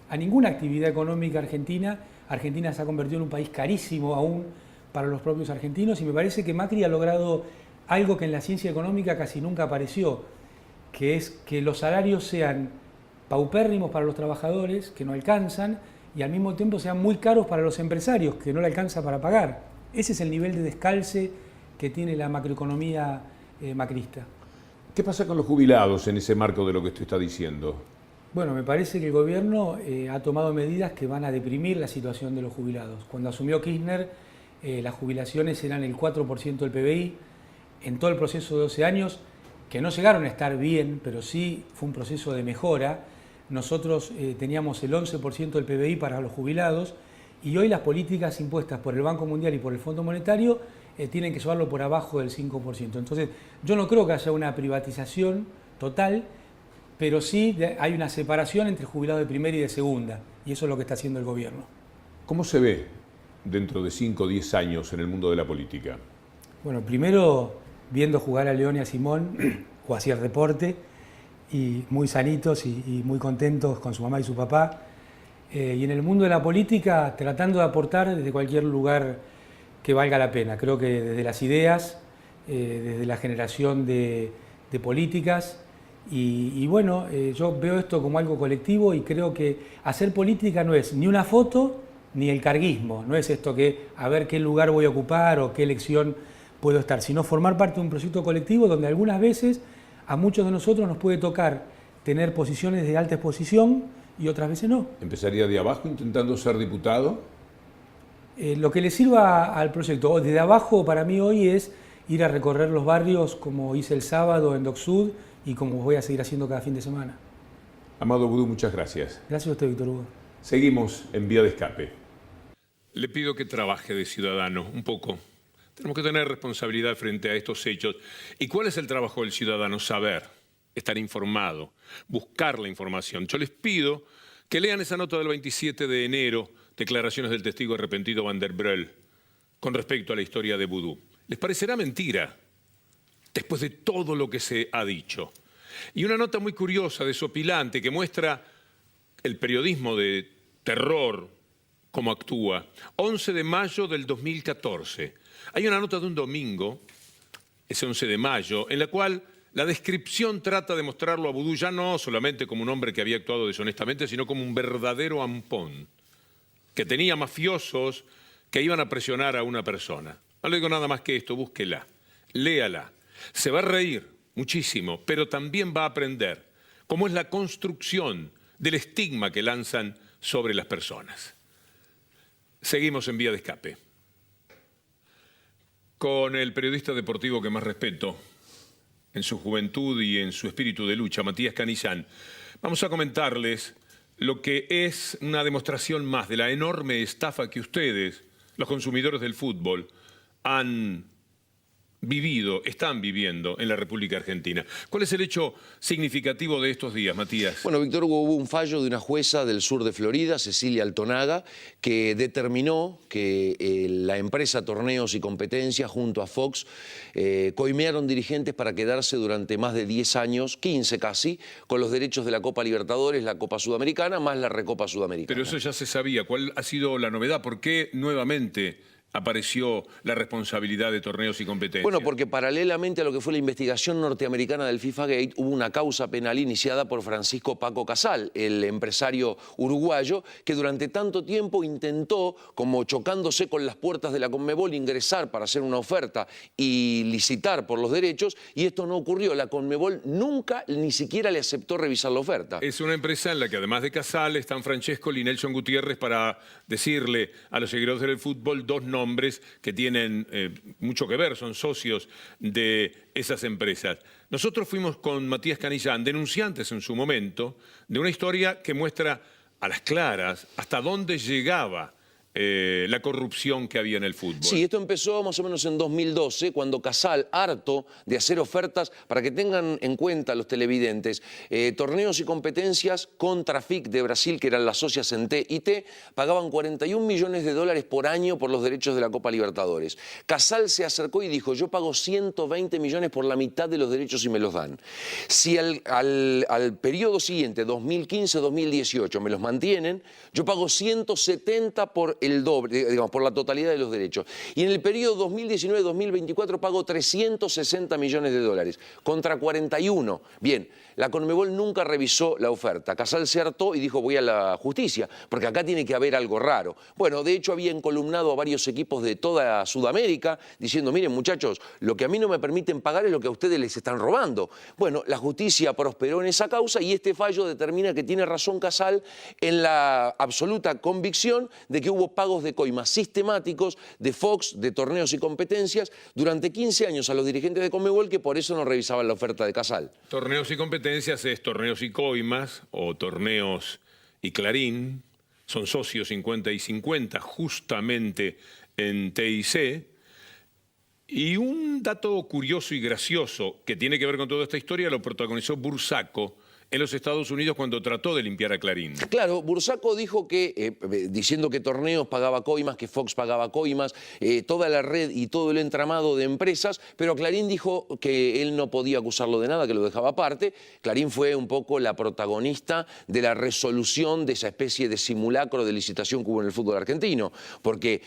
a ninguna actividad económica argentina. Argentina se ha convertido en un país carísimo aún para los propios argentinos, y me parece que Macri ha logrado algo que en la ciencia económica casi nunca apareció, que es que los salarios sean paupérrimos para los trabajadores, que no alcanzan, y al mismo tiempo sean muy caros para los empresarios, que no le alcanza para pagar. Ese es el nivel de descalce que tiene la macroeconomía macrista. ¿Qué pasa con los jubilados en ese marco de lo que usted está diciendo? Bueno, me parece que el gobierno ha tomado medidas que van a deprimir la situación de los jubilados. Cuando asumió Kirchner, las jubilaciones eran el 4% del PBI. En todo el proceso de 12 años, que no llegaron a estar bien, pero sí fue un proceso de mejora, nosotros teníamos el 11% del PBI para los jubilados, y hoy las políticas impuestas por el Banco Mundial y por el Fondo Monetario tienen que llevarlo por abajo del 5%. Entonces, yo no creo que haya una privatización total, pero sí hay una separación entre jubilados de primera y de segunda, y eso es lo que está haciendo el gobierno. ¿Cómo se ve dentro de 5 o 10 años en el mundo de la política? Bueno, primero viendo jugar a León y a Simón, o hacer deporte, y muy sanitos y muy contentos con su mamá y su papá. Y en el mundo de la política, tratando de aportar desde cualquier lugar que valga la pena. Creo que desde las ideas, desde la generación de políticas, y bueno, yo veo esto como algo colectivo y creo que hacer política no es ni una foto ni el carguismo, no es esto que a ver qué lugar voy a ocupar o qué elección puedo estar, sino formar parte de un proyecto colectivo donde algunas veces a muchos de nosotros nos puede tocar tener posiciones de alta exposición y otras veces no. ¿Empezaría de abajo intentando ser diputado? Lo que le sirva al proyecto desde abajo para mí hoy es ir a recorrer los barrios como hice el sábado en Dock Sud y como voy a seguir haciendo cada fin de semana. Amado Boudou, muchas gracias. Gracias a usted, Víctor Hugo. Seguimos en Vía de Escape. Le pido que trabaje de ciudadano un poco. Tenemos que tener responsabilidad frente a estos hechos. ¿Y cuál es el trabajo del ciudadano? Saber, estar informado, buscar la información. Yo les pido que lean esa nota del 27 de enero, declaraciones del testigo arrepentido Van der Breul, con respecto a la historia de Boudou. Les parecerá mentira, después de todo lo que se ha dicho. Y una nota muy curiosa, desopilante, que muestra el periodismo de terror, cómo actúa. 11 de mayo del 2014. Hay una nota de un domingo, ese 11 de mayo, en la cual la descripción trata de mostrarlo a Boudou ya no solamente como un hombre que había actuado deshonestamente, sino como un verdadero ampón, que tenía mafiosos que iban a presionar a una persona. No le digo nada más que esto, búsquela, léala. Se va a reír muchísimo, pero también va a aprender cómo es la construcción del estigma que lanzan sobre las personas. Seguimos en Vía de Escape con el periodista deportivo que más respeto en su juventud y en su espíritu de lucha, Matías Canillán. Vamos a comentarles lo que es una demostración más de la enorme estafa que ustedes, los consumidores del fútbol, han vivido, están viviendo en la República Argentina. ¿Cuál es el hecho significativo de estos días, Matías? Bueno, Víctor Hugo, hubo un fallo de una jueza del sur de Florida, Cecilia Altonaga, que determinó que la empresa Torneos y Competencias junto a Fox coimearon dirigentes para quedarse durante más de 10 años, 15 casi, con los derechos de la Copa Libertadores, la Copa Sudamericana, más la Recopa Sudamericana. Pero eso ya se sabía. ¿Cuál ha sido la novedad? ¿Por qué nuevamente apareció la responsabilidad de Torneos y Competencias? Bueno, porque paralelamente a lo que fue la investigación norteamericana del FIFA Gate, hubo una causa penal iniciada por Francisco Paco Casal, el empresario uruguayo, que durante tanto tiempo intentó, como chocándose con las puertas de la Conmebol, ingresar para hacer una oferta y licitar por los derechos, y esto no ocurrió. La Conmebol nunca ni siquiera le aceptó revisar la oferta. Es una empresa en la que además de Casal están Francescoli y Nelson Gutiérrez para decirle a los seguidores del fútbol dos nombres que tienen mucho que ver, son socios de esas empresas. Nosotros fuimos con Matías Canillán, denunciantes en su momento, de una historia que muestra a las claras hasta dónde llegaba la corrupción que había en el fútbol. Sí, esto empezó más o menos en 2012, cuando Casal, harto de hacer ofertas, para que tengan en cuenta los televidentes, Torneos y Competencias con Trafic de Brasil, que eran las socias en TIT, pagaban 41 millones de dólares por año por los derechos de la Copa Libertadores. Casal se acercó y dijo, yo pago 120 millones por la mitad de los derechos y me los dan. Si al periodo siguiente, 2015-2018, me los mantienen, yo pago 170 por el doble, digamos, por la totalidad de los derechos. Y en el periodo 2019-2024 pagó 360 millones de dólares, contra 41. Bien, la Conmebol nunca revisó la oferta. Casal se hartó y dijo, voy a la justicia, porque acá tiene que haber algo raro. Bueno, de hecho había encolumnado a varios equipos de toda Sudamérica, diciendo, miren muchachos, lo que a mí no me permiten pagar es lo que a ustedes les están robando. Bueno, la justicia prosperó en esa causa y este fallo determina que tiene razón Casal en la absoluta convicción de que hubo pagos de coimas sistemáticos de Fox, de torneos y competencias, durante 15 años a los dirigentes de Conmebol que por eso no revisaban la oferta de Casal. Torneos y competencias es torneos y coimas o torneos y Clarín, son socios 50 y 50 justamente en TIC. Y un dato curioso y gracioso que tiene que ver con toda esta historia lo protagonizó Bursaco en los Estados Unidos cuando trató de limpiar a Clarín. Claro, Bursaco dijo que, diciendo que Torneos pagaba coimas, que Fox pagaba coimas, toda la red y todo el entramado de empresas, pero Clarín dijo que él no podía acusarlo de nada, que lo dejaba aparte. Clarín fue un poco la protagonista de la resolución de esa especie de simulacro de licitación que hubo en el fútbol argentino, porque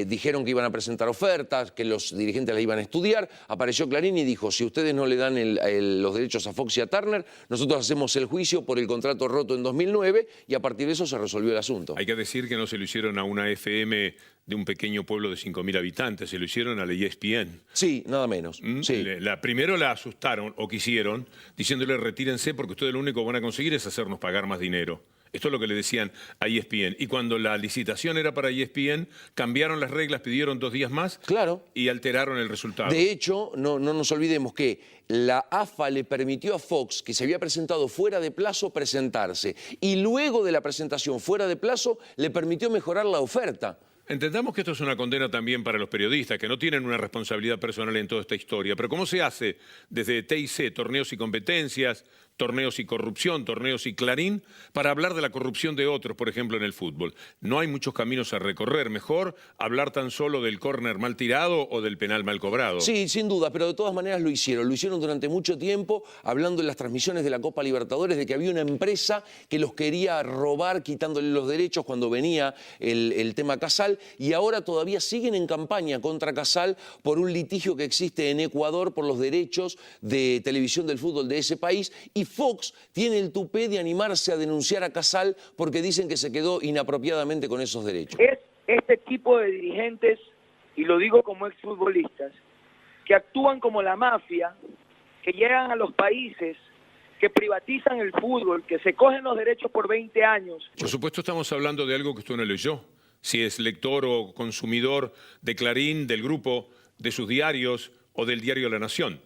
dijeron que iban a presentar ofertas, que los dirigentes las iban a estudiar, apareció Clarín y dijo, si ustedes no le dan los derechos a Fox y a Turner, nosotros hacemos el juicio por el contrato roto en 2009 y a partir de eso se resolvió el asunto. Hay que decir que no se lo hicieron a una FM de un pequeño pueblo de 5.000 habitantes, se lo hicieron a la ESPN. Sí, nada menos. Sí. Primero la asustaron o quisieron, diciéndole retírense porque ustedes lo único que van a conseguir es hacernos pagar más dinero. Esto es lo que le decían a ESPN. Y cuando la licitación era para ESPN, cambiaron las reglas, pidieron 2 días más. Claro. Y alteraron el resultado. De hecho, no nos olvidemos que la AFA le permitió a Fox, que se había presentado fuera de plazo, presentarse. Y luego de la presentación fuera de plazo, le permitió mejorar la oferta. Entendamos que esto es una condena también para los periodistas, que no tienen una responsabilidad personal en toda esta historia. Pero ¿cómo se hace desde TIC, torneos y competencias, torneos y corrupción, torneos y Clarín, para hablar de la corrupción de otros, por ejemplo, en el fútbol? No hay muchos caminos a recorrer. Mejor hablar tan solo del córner mal tirado o del penal mal cobrado. Sí, sin duda, pero de todas maneras lo hicieron. Lo hicieron durante mucho tiempo, hablando en las transmisiones de la Copa Libertadores de que había una empresa que los quería robar, quitándole los derechos cuando venía el tema Casal, y ahora todavía siguen en campaña contra Casal por un litigio que existe en Ecuador por los derechos de televisión del fútbol de ese país, y Fox tiene el tupé de animarse a denunciar a Casal porque dicen que se quedó inapropiadamente con esos derechos. Es este tipo de dirigentes, y lo digo como exfutbolistas, que actúan como la mafia, que llegan a los países, que privatizan el fútbol, que se cogen los derechos por 20 años. Por supuesto estamos hablando de algo que usted no leyó. Si es lector o consumidor de Clarín, del grupo, de sus diarios o del diario La Nación.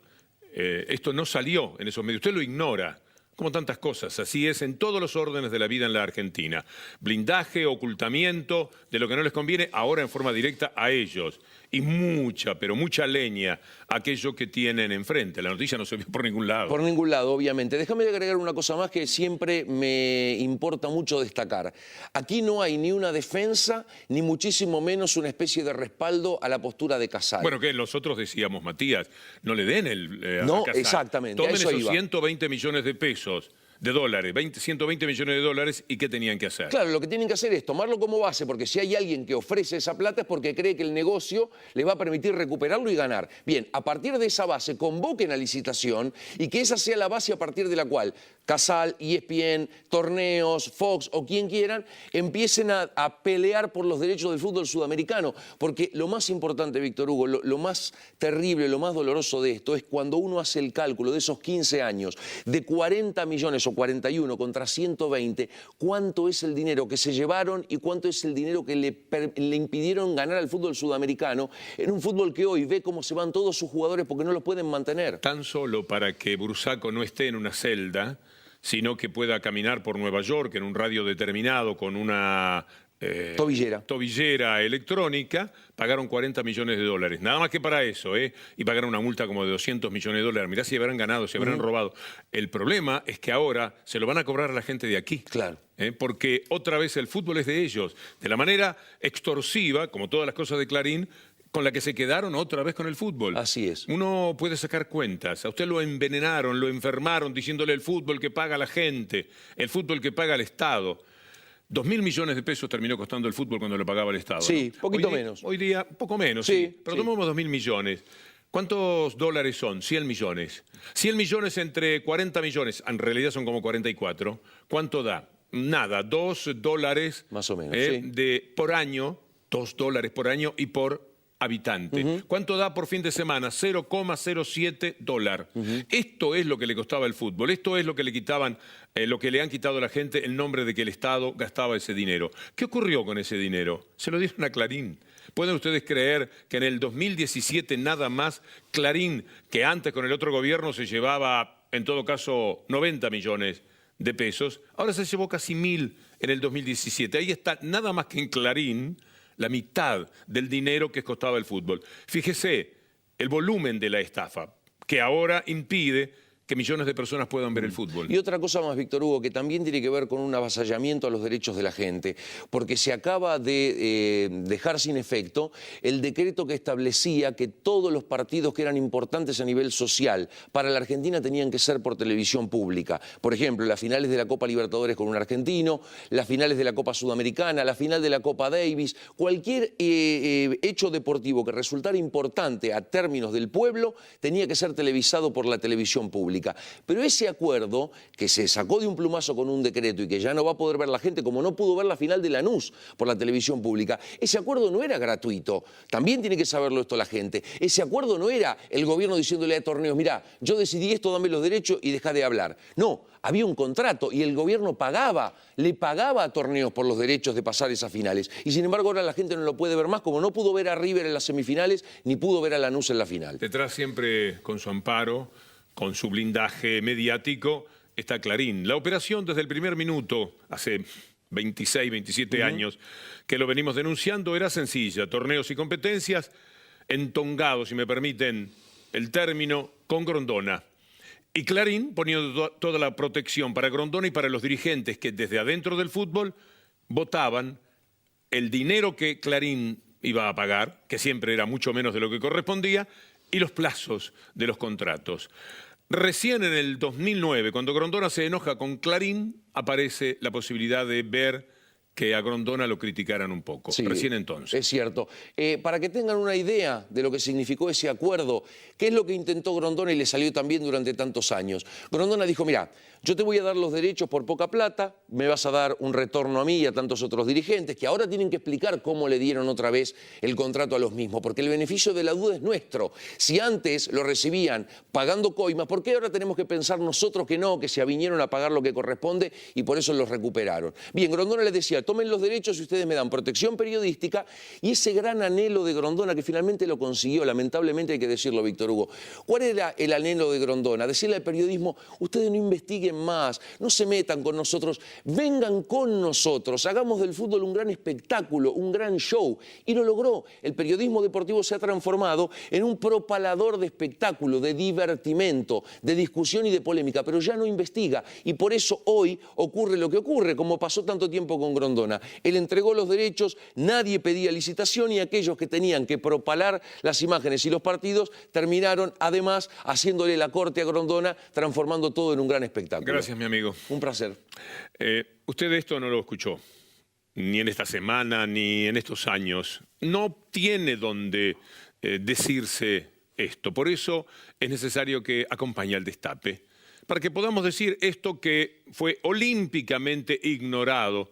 Esto no salió en esos medios, usted lo ignora, como tantas cosas. Así es en todos los órdenes de la vida en la Argentina. Blindaje, ocultamiento de lo que no les conviene, ahora en forma directa a ellos. Y mucha, pero mucha leña a aquello que tienen enfrente. La noticia no se vio por ningún lado. Por ningún lado, obviamente. Déjame agregar una cosa más que siempre me importa mucho destacar. Aquí no hay ni una defensa, ni muchísimo menos una especie de respaldo a la postura de Casal. Bueno, que nosotros decíamos, Matías, no le den no, a Casal. Exactamente. Tomen eso esos iba. 120 millones de pesos. De dólares, 120 millones de dólares, ¿y qué tenían que hacer? Claro, lo que tienen que hacer es tomarlo como base, porque si hay alguien que ofrece esa plata es porque cree que el negocio le va a permitir recuperarlo y ganar. Bien, a partir de esa base convoquen a licitación y que esa sea la base a partir de la cual Casal, ESPN, Torneos, Fox o quien quieran empiecen a pelear por los derechos del fútbol sudamericano, porque lo más importante, Víctor Hugo, lo más terrible, lo más doloroso de esto es cuando uno hace el cálculo de esos 15 años, de 40 millones o 41 contra 120, cuánto es el dinero que se llevaron y cuánto es el dinero que le impidieron ganar al fútbol sudamericano, en un fútbol que hoy ve cómo se van todos sus jugadores porque no los pueden mantener. Tan solo para que Bursaco no esté en una celda, sino que pueda caminar por Nueva York en un radio determinado con una tobillera electrónica, pagaron 40 millones de dólares. Nada más que para eso, y pagaron una multa como de 200 millones de dólares. Mirá si habrán ganado, si habrán robado. El problema es que ahora se lo van a cobrar a la gente de aquí. Claro. Porque otra vez el fútbol es de ellos. De la manera extorsiva, como todas las cosas de Clarín, con la que se quedaron otra vez con el fútbol. Así es. Uno puede sacar cuentas. A usted lo envenenaron, lo enfermaron, diciéndole el fútbol que paga la gente, el fútbol que paga el Estado. 2.000 millones de pesos terminó costando el fútbol cuando lo pagaba el Estado. Sí, ¿no? poquito menos. Hoy día, poco menos, sí. Pero tomamos 2.000 millones. ¿Cuántos dólares son? 100 millones. 100 millones entre 40 millones, en realidad son como 44. ¿Cuánto da? Nada, $2 más o menos, por año, $2 por año y por habitante. ¿Cuánto da por fin de semana? $0,07. Esto es lo que le costaba el fútbol. Esto es lo que le quitaban, lo que le han quitado a la gente el nombre de que el Estado gastaba ese dinero. ¿Qué ocurrió con ese dinero? Se lo dieron a Clarín. ¿Pueden ustedes creer que en el 2017 nada más Clarín, que antes con el otro gobierno se llevaba, en todo caso, 90 millones de pesos, ahora se llevó casi 1.000 en el 2017. Ahí está, nada más que en Clarín, la mitad del dinero que costaba el fútbol. Fíjese el volumen de la estafa, que ahora impide que millones de personas puedan ver el fútbol. Y otra cosa más, Víctor Hugo, que también tiene que ver con un avasallamiento a los derechos de la gente, porque se acaba de dejar sin efecto el decreto que establecía que todos los partidos que eran importantes a nivel social para la Argentina tenían que ser por televisión pública. Por ejemplo, las finales de la Copa Libertadores con un argentino, las finales de la Copa Sudamericana, la final de la Copa Davis, cualquier hecho deportivo que resultara importante a términos del pueblo tenía que ser televisado por la televisión pública. Pero ese acuerdo, que se sacó de un plumazo con un decreto y que ya no va a poder ver la gente, como no pudo ver la final de Lanús por la televisión pública, ese acuerdo no era gratuito. También tiene que saberlo esto la gente. Ese acuerdo no era el gobierno diciéndole a Torneos, mirá, yo decidí esto, dame los derechos y dejá de hablar. No, había un contrato y el gobierno le pagaba a Torneos por los derechos de pasar esas finales. Y sin embargo ahora la gente no lo puede ver más, como no pudo ver a River en las semifinales, ni pudo ver a Lanús en la final. Detrás siempre con su amparo, con su blindaje mediático, está Clarín. La operación desde el primer minuto, hace 26, 27 años, que lo venimos denunciando, era sencilla. Torneos y competencias entongados, si me permiten el término, con Grondona. Y Clarín poniendo toda la protección para Grondona y para los dirigentes que desde adentro del fútbol votaban el dinero que Clarín iba a pagar, que siempre era mucho menos de lo que correspondía, y los plazos de los contratos. Recién en el 2009, cuando Grondona se enoja con Clarín, aparece la posibilidad de ver que a Grondona lo criticaran un poco. Sí, recién entonces. Es cierto. Para que tengan una idea de lo que significó ese acuerdo, ¿qué es lo que intentó Grondona y le salió también durante tantos años? Grondona dijo, mira, yo te voy a dar los derechos por poca plata, me vas a dar un retorno a mí y a tantos otros dirigentes que ahora tienen que explicar cómo le dieron otra vez el contrato a los mismos, porque el beneficio de la duda es nuestro. Si antes lo recibían pagando coimas, ¿por qué ahora tenemos que pensar nosotros que no, que se avinieron a pagar lo que corresponde y por eso los recuperaron? Bien, Grondona les decía, tomen los derechos y ustedes me dan protección periodística, y ese gran anhelo de Grondona que finalmente lo consiguió, lamentablemente hay que decirlo, Víctor Hugo. ¿Cuál era el anhelo de Grondona? Decirle al periodismo, ustedes no investiguen más, no se metan con nosotros, vengan con nosotros, hagamos del fútbol un gran espectáculo, un gran show. Y lo logró. El periodismo deportivo se ha transformado en un propalador de espectáculo, de divertimento, de discusión y de polémica, pero ya no investiga. Y por eso hoy ocurre lo que ocurre, como pasó tanto tiempo con Grondona. Él entregó los derechos, nadie pedía licitación y aquellos que tenían que propalar las imágenes y los partidos terminaron además haciéndole la corte a Grondona, transformando todo en un gran espectáculo. Gracias, mi amigo. Un placer. Usted esto no lo escuchó, ni en esta semana, ni en estos años. No tiene donde decirse esto. Por eso es necesario que acompañe al Destape, para que podamos decir esto que fue olímpicamente ignorado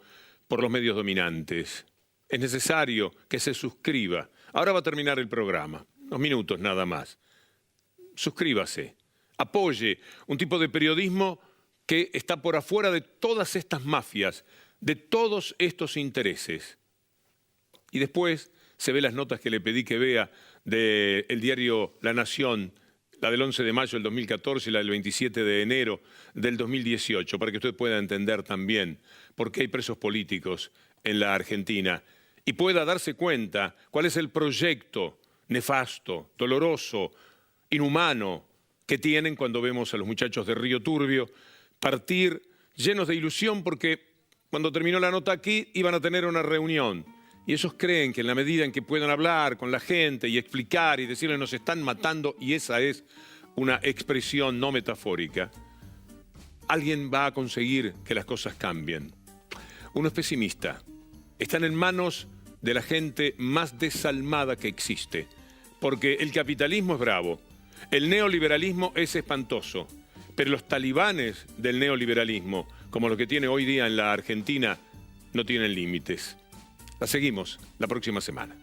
por los medios dominantes. Es necesario que se suscriba. Ahora va a terminar el programa, unos minutos nada más. Suscríbase, apoye un tipo de periodismo que está por afuera de todas estas mafias, de todos estos intereses. Y después se ve las notas que le pedí que vea del diario La Nación, la del 11 de mayo del 2014 y la del 27 de enero del 2018, para que usted pueda entender también por qué hay presos políticos en la Argentina y pueda darse cuenta cuál es el proyecto nefasto, doloroso, inhumano que tienen cuando vemos a los muchachos de Río Turbio partir llenos de ilusión porque cuando terminó la nota aquí iban a tener una reunión. Y ellos creen que en la medida en que puedan hablar con la gente y explicar y decirles nos están matando, y esa es una expresión no metafórica, alguien va a conseguir que las cosas cambien. Uno es pesimista. Están en manos de la gente más desalmada que existe, porque el capitalismo es bravo, el neoliberalismo es espantoso, pero los talibanes del neoliberalismo, como lo que tiene hoy día en la Argentina, no tienen límites. La seguimos la próxima semana.